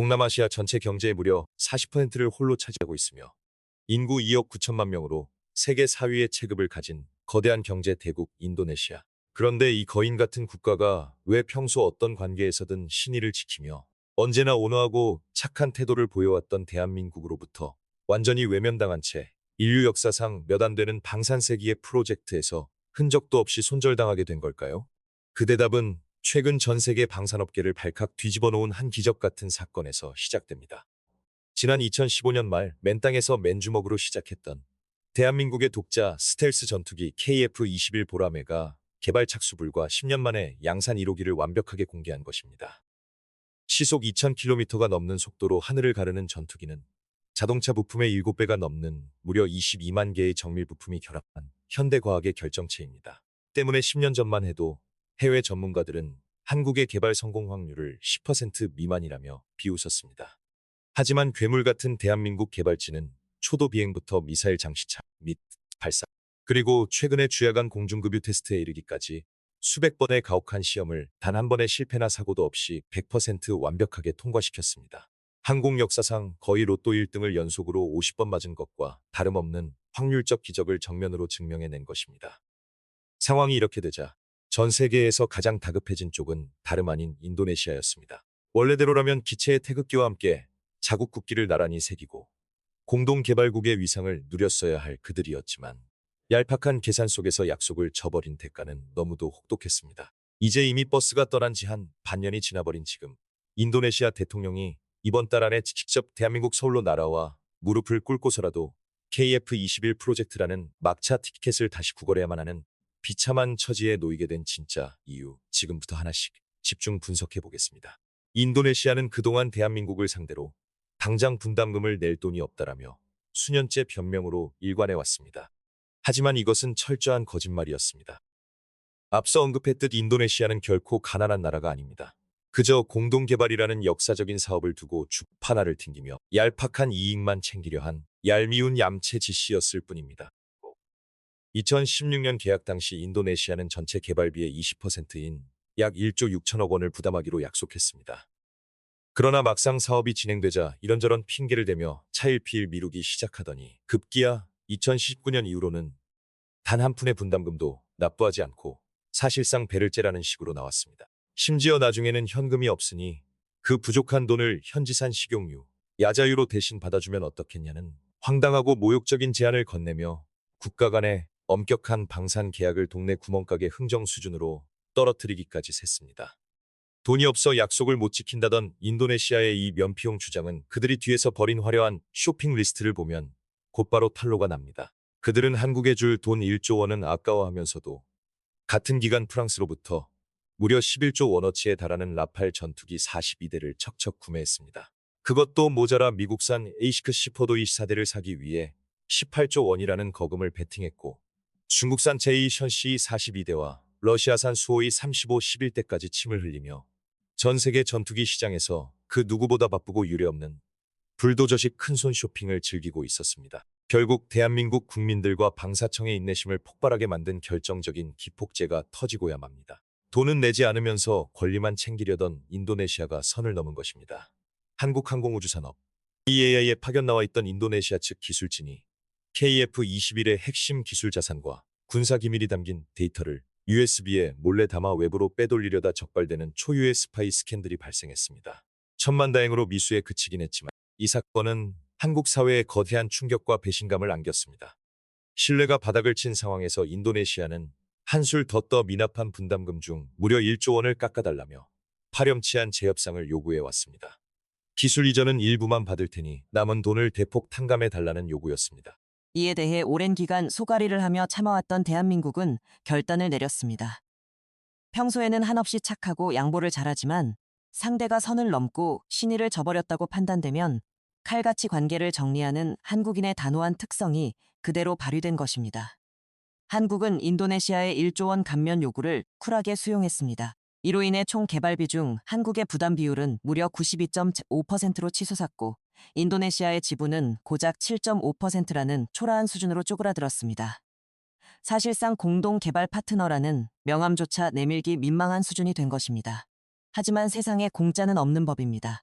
동남아시아 전체 경제의 무려 40%를 홀로 차지하고 있으며 인구 2억 9천만 명으로 세계 4위의 체급을 가진 거대한 경제 대국 인도네시아. 그런데 이 거인 같은 국가가 왜 평소 어떤 관계에서든 신의를 지키며 언제나 온화하고 착한 태도를 보여왔던 대한민국으로부터 완전히 외면당한 채 인류 역사상 몇 안 되는 방산세기의 프로젝트에서 흔적도 없이 손절당하게 된 걸까요? 그 대답은 최근 전 세계 방산업계를 발칵 뒤집어 놓은 한 기적 같은 사건에서 시작됩니다. 지난 2015년 말 맨땅에서 맨주먹으로 시작했던 대한민국의 독자 스텔스 전투기 KF-21 보라매가 개발 착수 불과 10년 만에 양산 1호기를 완벽하게 공개한 것입니다. 시속 2000km가 넘는 속도로 하늘을 가르는 전투기는 자동차 부품의 7배가 넘는 무려 22만 개의 정밀 부품이 결합한 현대과학의 결정체입니다. 때문에 10년 전만 해도 해외 전문가들은 한국의 개발 성공 확률을 10% 미만이라며 비웃었습니다. 하지만 괴물 같은 대한민국 개발진은 초도 비행부터 미사일 장시착 및 발사, 그리고 최근의 주야간 공중급유 테스트에 이르기까지 수백 번의 가혹한 시험을 단 한 번의 실패나 사고도 없이 100% 완벽하게 통과시켰습니다. 항공 역사상 거의 로또 1등을 연속으로 50번 맞은 것과 다름없는 확률적 기적을 정면으로 증명해낸 것입니다. 상황이 이렇게 되자 전 세계에서 가장 다급해진 쪽은 다름 아닌 인도네시아였습니다. 원래대로라면 기체의 태극기와 함께 자국 국기를 나란히 새기고 공동개발국의 위상을 누렸어야 할 그들이었지만 얄팍한 계산 속에서 약속을 저버린 대가는 너무도 혹독했습니다. 이제 이미 버스가 떠난 지 한 반년이 지나버린 지금 인도네시아 대통령이 이번 달 안에 직접 대한민국 서울로 날아와 무릎을 꿇고서라도 KF-21 프로젝트라는 막차 티켓을 다시 구걸해야만 하는 비참한 처지에 놓이게 된 진짜 이유, 지금부터 하나씩 집중 분석해 보겠습니다. 인도네시아는 그동안 대한민국을 상대로 당장 분담금을 낼 돈이 없다라며 수년째 변명으로 일관해 왔습니다. 하지만 이것은 철저한 거짓말이었습니다. 앞서 언급했듯 인도네시아는 결코 가난한 나라가 아닙니다. 그저 공동개발이라는 역사적인 사업을 두고 주파나를 튕기며 얄팍한 이익만 챙기려 한 얄미운 얌체 짓이었을 뿐입니다. 2016년 계약 당시 인도네시아는 전체 개발비의 20%인 약 1조 6천억 원을 부담하기로 약속했습니다. 그러나 막상 사업이 진행되자 이런저런 핑계를 대며 차일피일 미루기 시작하더니 급기야 2019년 이후로는 단 한 푼의 분담금도 납부하지 않고 사실상 배를 째라는 식으로 나왔습니다. 심지어 나중에는 현금이 없으니 그 부족한 돈을 현지산 식용유, 야자유로 대신 받아주면 어떻겠냐는 황당하고 모욕적인 제안을 건네며 국가 간의 엄격한 방산 계약을 동네 구멍가게 흥정 수준으로 떨어뜨리기까지 샜습니다. 돈이 없어 약속을 못 지킨다던 인도네시아의 이 면피용 주장은 그들이 뒤에서 벌인 화려한 쇼핑 리스트를 보면 곧바로 탄로가 납니다. 그들은 한국에 줄 돈 1조 원은 아까워하면서도 같은 기간 프랑스로부터 무려 11조 원어치에 달하는 라팔 전투기 42대를 척척 구매했습니다. 그것도 모자라 미국산 에이시크 시포도 24대를 사기 위해 18조 원이라는 거금을 베팅했고 중국산 제2 션시 42대와 러시아산 수호이 35, 11대까지 침을 흘리며 전 세계 전투기 시장에서 그 누구보다 바쁘고 유례없는 불도저식 큰손 쇼핑을 즐기고 있었습니다. 결국 대한민국 국민들과 방사청의 인내심을 폭발하게 만든 결정적인 기폭제가 터지고야 맙니다. 돈은 내지 않으면서 권리만 챙기려던 인도네시아가 선을 넘은 것입니다. 한국항공우주산업 EAI에 파견 나와 있던 인도네시아 측 기술진이 KF-21의 핵심 기술 자산과 군사 기밀이 담긴 데이터를 USB에 몰래 담아 외부로 빼돌리려다 적발되는 초유의 스파이 스캔들이 발생했습니다. 천만다행으로 미수에 그치긴 했지만 이 사건은 한국 사회에 거대한 충격과 배신감을 안겼습니다. 신뢰가 바닥을 친 상황에서 인도네시아는 한술 더 떠 미납한 분담금 중 무려 1조 원을 깎아달라며 파렴치한 재협상을 요구해왔습니다. 기술 이전은 일부만 받을 테니 남은 돈을 대폭 탕감해달라는 요구였습니다. 이에 대해 오랜 기간 소가리를 하며 참아왔던 대한민국은 결단을 내렸습니다. 평소에는 한없이 착하고 양보를 잘하지만 상대가 선을 넘고 신의를 저버렸다고 판단되면 칼같이 관계를 정리하는 한국인의 단호한 특성이 그대로 발휘된 것입니다. 한국은 인도네시아의 1조 원 감면 요구를 쿨하게 수용했습니다. 이로 인해 총 개발비 중 한국의 부담 비율은 무려 92.5%로 치솟았고 인도네시아의 지분은 고작 7.5%라는 초라한 수준으로 쪼그라들었습니다. 사실상 공동 개발 파트너라는 명함조차 내밀기 민망한 수준이 된 것입니다. 하지만 세상에 공짜는 없는 법입니다.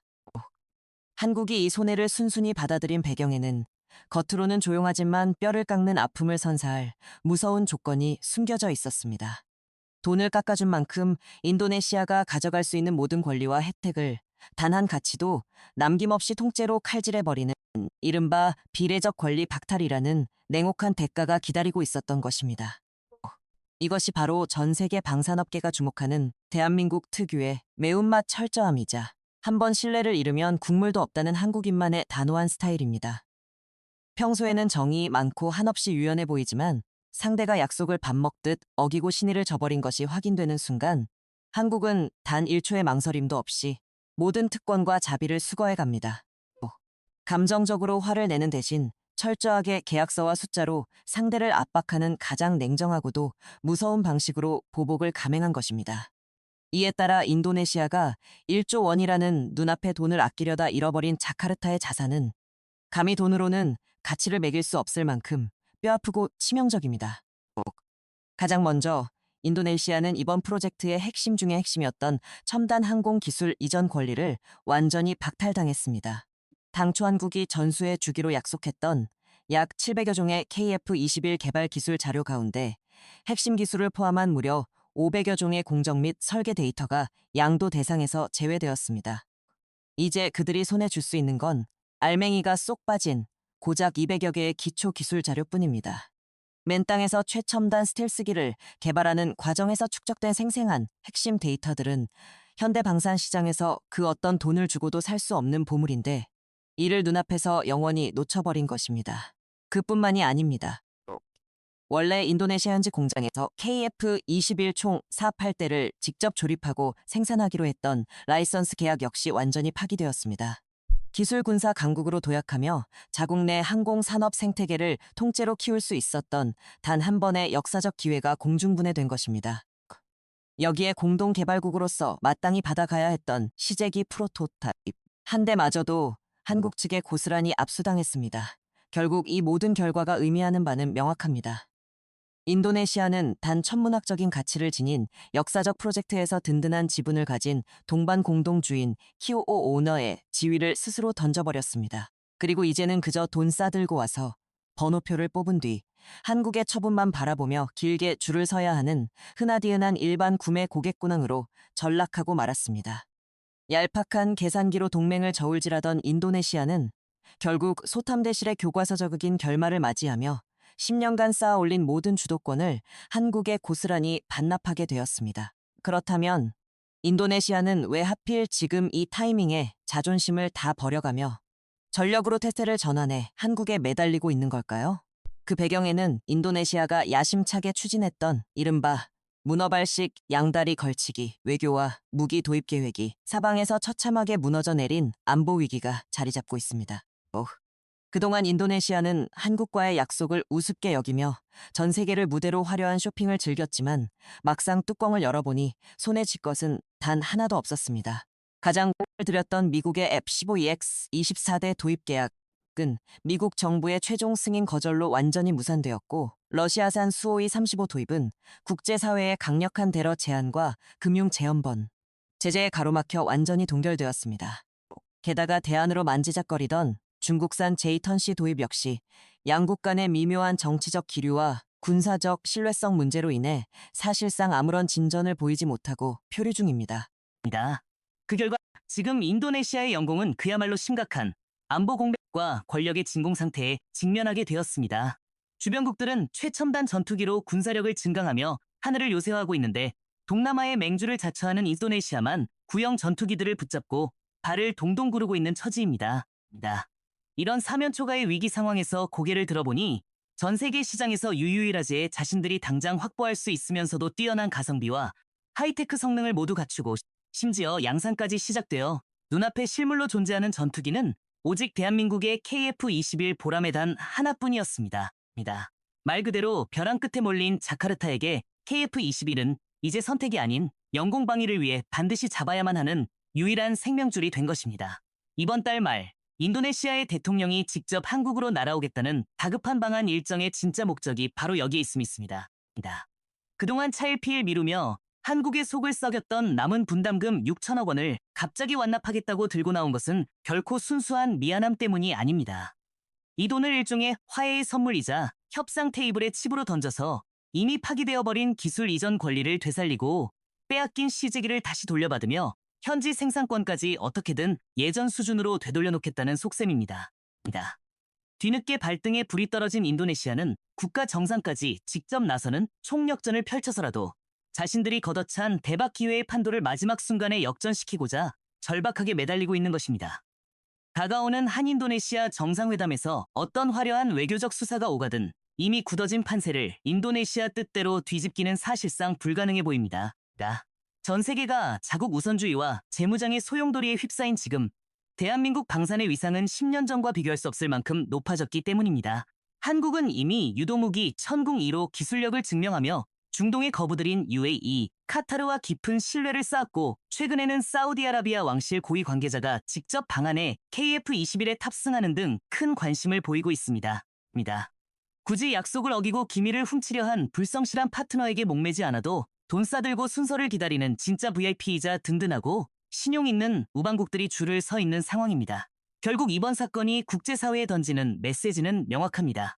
한국이 이 손해를 순순히 받아들인 배경에는 겉으로는 조용하지만 뼈를 깎는 아픔을 선사할 무서운 조건이 숨겨져 있었습니다. 돈을 깎아준 만큼 인도네시아가 가져갈 수 있는 모든 권리와 혜택을 단 한 가치도 남김없이 통째로 칼질해버리는 이른바 비례적 권리 박탈이라는 냉혹한 대가가 기다리고 있었던 것입니다. 이것이 바로 전 세계 방산업계가 주목하는 대한민국 특유의 매운맛 철저함이자 한 번 신뢰를 잃으면 국물도 없다는 한국인만의 단호한 스타일입니다. 평소에는 정이 많고 한없이 유연해 보이지만 상대가 약속을 밥 먹듯 어기고 신의를 저버린 것이 확인되는 순간 한국은 단 1초의 망설임도 없이 모든 특권과 자비를 수거해 갑니다. 감정적으로 화를 내는 대신 철저하게 계약서와 숫자로 상대를 압박하는 가장 냉정하고도 무서운 방식으로 보복을 감행한 것입니다. 이에 따라 인도네시아가 1조 원이라는 눈앞에 돈을 아끼려다 잃어버린 자카르타의 자산은 감히 돈으로는 가치를 매길 수 없을 만큼 뼈아프고 치명적입니다. 가장 먼저 인도네시아는 이번 프로젝트의 핵심 중의 핵심이었던 첨단 항공 기술 이전 권리를 완전히 박탈당했습니다. 당초 한국이 전수해 주기로 약속했던 약 700여 종의 KF-21 개발 기술 자료 가운데 핵심 기술을 포함한 무려 500여 종의 공정 및 설계 데이터가 양도 대상에서 제외되었습니다. 이제 그들이 손에 줄 수 있는 건 알맹이가 쏙 빠진 고작 200여 개의 기초 기술 자료뿐입니다. 맨 땅에서 최첨단 스텔스기를 개발하는 과정에서 축적된 생생한 핵심 데이터들은 현대 방산 시장에서 그 어떤 돈을 주고도 살 수 없는 보물인데 이를 눈앞에서 영원히 놓쳐버린 것입니다. 그뿐만이 아닙니다. 원래 인도네시아 현지 공장에서 KF-21 총 48대를 직접 조립하고 생산하기로 했던 라이선스 계약 역시 완전히 파기되었습니다. 기술 군사 강국으로 도약하며 자국 내 항공 산업 생태계를 통째로 키울 수 있었던 단 한 번의 역사적 기회가 공중분해된 것입니다. 여기에 공동 개발국으로서 마땅히 받아가야 했던 시제기 프로토타입 한 대마저도 한국 측에 고스란히 압수당했습니다. 결국 이 모든 결과가 의미하는 바는 명확합니다. 인도네시아는 단 천문학적인 가치를 지닌 역사적 프로젝트에서 든든한 지분을 가진 동반 공동주인 키오오 오너의 지위를 스스로 던져버렸습니다. 그리고 이제는 그저 돈 싸들고 와서 번호표를 뽑은 뒤 한국의 처분만 바라보며 길게 줄을 서야 하는 흔하디흔한 일반 구매 고객군항으로 전락하고 말았습니다. 얄팍한 계산기로 동맹을 저울질하던 인도네시아는 결국 소탐대실의 교과서적인 결말을 맞이하며 10년간 쌓아 올린 모든 주도권을 한국에 고스란히 반납하게 되었습니다. 그렇다면 인도네시아는 왜 하필 지금 이 타이밍에 자존심을 다 버려가며 전력으로 태세를 전환해 한국에 매달리고 있는 걸까요? 그 배경에는 인도네시아가 야심차게 추진했던 이른바 문어발식 양다리 걸치기 외교와 무기 도입 계획이 사방에서 처참하게 무너져 내린 안보 위기가 자리 잡고 있습니다. 그동안 인도네시아는 한국과의 약속을 우습게 여기며 전 세계를 무대로 화려한 쇼핑을 즐겼지만 막상 뚜껑을 열어보니 손에 쥘 것은 단 하나도 없었습니다. 가장 공을 들였던 미국의 F-15EX 24대 도입 계약은 미국 정부의 최종 승인 거절로 완전히 무산되었고 러시아산 수호이 35 도입은 국제사회의 강력한 대러 제한과 금융 제한번, 제재에 가로막혀 완전히 동결되었습니다. 게다가 대안으로 만지작거리던 중국산 제이턴시 도입 역시 양국 간의 미묘한 정치적 기류와 군사적 신뢰성 문제로 인해 사실상 아무런 진전을 보이지 못하고 표류 중입니다. 그 결과 지금 인도네시아의 영공은 그야말로 심각한 안보 공백과 권력의 진공 상태에 직면하게 되었습니다. 주변국들은 최첨단 전투기로 군사력을 증강하며 하늘을 요새화하고 있는데 동남아의 맹주를 자처하는 인도네시아만 구형 전투기들을 붙잡고 발을 동동 구르고 있는 처지입니다. 이런 사면초가의 위기 상황에서 고개를 들어보니 전 세계 시장에서 유유일하게 자신들이 당장 확보할 수 있으면서도 뛰어난 가성비와 하이테크 성능을 모두 갖추고 심지어 양산까지 시작되어 눈앞에 실물로 존재하는 전투기는 오직 대한민국의 KF-21 보람의 단 하나뿐이었습니다. 말 그대로 벼랑 끝에 몰린 자카르타에게 KF-21은 이제 선택이 아닌 영공 방위를 위해 반드시 잡아야만 하는 유일한 생명줄이 된 것입니다. 이번 달 말 인도네시아의 대통령이 직접 한국으로 날아오겠다는 다급한 방한 일정의 진짜 목적이 바로 여기에 있습니다. 그동안 차일피일 미루며 한국의 속을 썩였던 남은 분담금 6천억 원을 갑자기 완납하겠다고 들고 나온 것은 결코 순수한 미안함 때문이 아닙니다. 이 돈을 일종의 화해의 선물이자 협상 테이블에 칩으로 던져서 이미 파기되어 버린 기술 이전 권리를 되살리고 빼앗긴 시제기를 다시 돌려받으며 현지 생산권까지 어떻게든 예전 수준으로 되돌려 놓겠다는 속셈입니다. 뒤늦게 발등에 불이 떨어진 인도네시아는 국가 정상까지 직접 나서는 총력전을 펼쳐서라도 자신들이 걷어찬 대박 기회의 판도를 마지막 순간에 역전시키고자 절박하게 매달리고 있는 것입니다. 다가오는 한인도네시아 정상회담에서 어떤 화려한 외교적 수사가 오가든 이미 굳어진 판세를 인도네시아 뜻대로 뒤집기는 사실상 불가능해 보입니다. 전 세계가 자국 우선주의와 재무장의 소용돌이에 휩싸인 지금 대한민국 방산의 위상은 10년 전과 비교할 수 없을 만큼 높아졌기 때문입니다. 한국은 이미 유도무기 천궁 2로 기술력을 증명하며 중동의 거부들인 UAE, 카타르와 깊은 신뢰를 쌓았고 최근에는 사우디아라비아 왕실 고위 관계자가 직접 방한해 KF-21에 탑승하는 등 큰 관심을 보이고 있습니다. 굳이 약속을 어기고 기밀을 훔치려 한 불성실한 파트너에게 목매지 않아도 돈 싸들고 순서를 기다리는 진짜 VIP이자 든든하고 신용 있는 우방국들이 줄을 서 있는 상황입니다. 결국 이번 사건이 국제사회에 던지는 메시지는 명확합니다.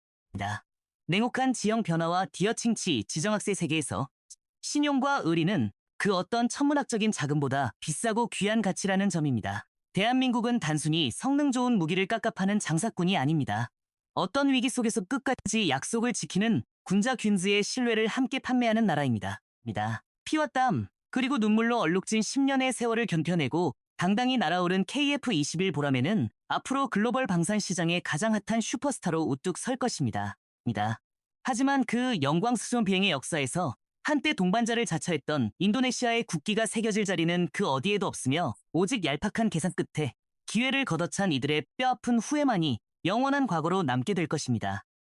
냉혹한 지형 변화와 디어칭치 지정학세 세계에서 신용과 의리는 그 어떤 천문학적인 자금보다 비싸고 귀한 가치라는 점입니다. 대한민국은 단순히 성능 좋은 무기를 깝깝하는 장사꾼이 아닙니다. 어떤 위기 속에서 끝까지 약속을 지키는 군자균즈의 신뢰를 함께 판매하는 나라입니다. 피와 땀 그리고 눈물로 얼룩진 10년의 세월을 견뎌내고 당당히 날아오른 KF-21 보람에는 앞으로 글로벌 방산 시장의 가장 핫한 슈퍼스타로 우뚝 설 것입니다. 하지만 그 영광스러운 비행의 역사에서 한때 동반자를 자처했던 인도네시아의 국기가 새겨질 자리는 그 어디에도 없으며 오직 얄팍한 계산 끝에 기회를 걷어찬 이들의 뼈아픈 후회만이 영원한 과거로 남게 될 것입니다.